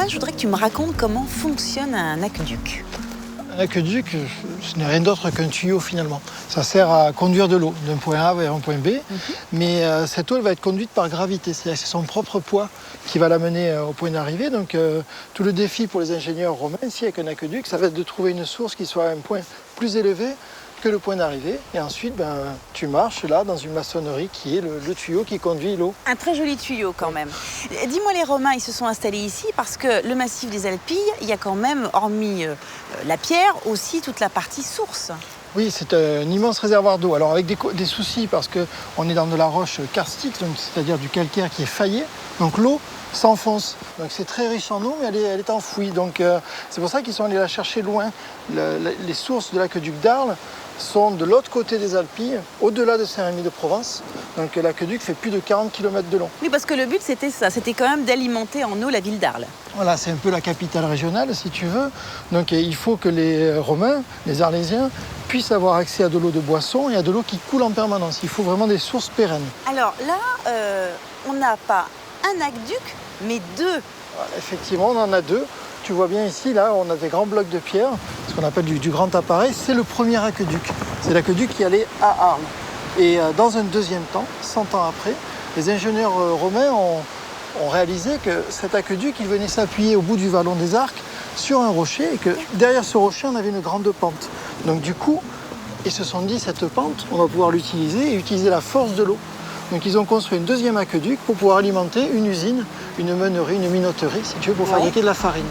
je voudrais que tu me racontes comment fonctionne un aqueduc. Un aqueduc, ce n'est rien d'autre qu'un tuyau finalement. Ça sert à conduire de l'eau d'un point A vers un point B, mais cette eau elle va être conduite par gravité, c'est-à-dire que c'est son propre poids qui va l'amener au point d'arrivée. Donc tout le défi pour les ingénieurs romains ici avec un aqueduc, ça va être de trouver une source qui soit à un point plus élevé que le point d'arrivée. Et ensuite, tu marches là dans une maçonnerie qui est le tuyau qui conduit l'eau. Un très joli tuyau quand même. Dis-moi, les Romains, ils se sont installés ici parce que le massif des Alpilles, il y a quand même, hormis la pierre, aussi toute la partie source. Oui, c'est un immense réservoir d'eau. Alors avec des soucis parce qu'on est dans de la roche karstique, c'est-à-dire du calcaire qui est faillé. Donc l'eau s'enfonce. Donc c'est très riche en eau, mais elle est enfouie. Donc c'est pour ça qu'ils sont allés la chercher loin. Les sources de l'aqueduc d'Arles sont de l'autre côté des Alpilles, au-delà de Saint-Rémy-de-Provence. Donc l'aqueduc fait plus de 40 km de long. Oui, parce que le but c'était ça, c'était quand même d'alimenter en eau la ville d'Arles. Voilà, c'est un peu la capitale régionale, si tu veux. Donc il faut que les Romains, les Arlésiens, puissent avoir accès à de l'eau de boisson et à de l'eau qui coule en permanence. Il faut vraiment des sources pérennes. Alors là, on n'a pas un aqueduc, mais deux. Voilà, effectivement, on en a deux. Tu vois bien ici, là, on a des grands blocs de pierre, ce qu'on appelle du grand appareil. C'est le premier aqueduc. C'est l'aqueduc qui allait à Arles. Et dans un deuxième temps, 100 ans après, les ingénieurs romains ont réalisé que cet aqueduc, il venait s'appuyer au bout du vallon des Arcs sur un rocher et que derrière ce rocher, on avait une grande pente. Donc du coup, ils se sont dit, cette pente, on va pouvoir l'utiliser et utiliser la force de l'eau. Donc ils ont construit un deuxième aqueduc pour pouvoir alimenter une usine, une meunerie, une minoterie, si tu veux, pour fabriquer de la farine.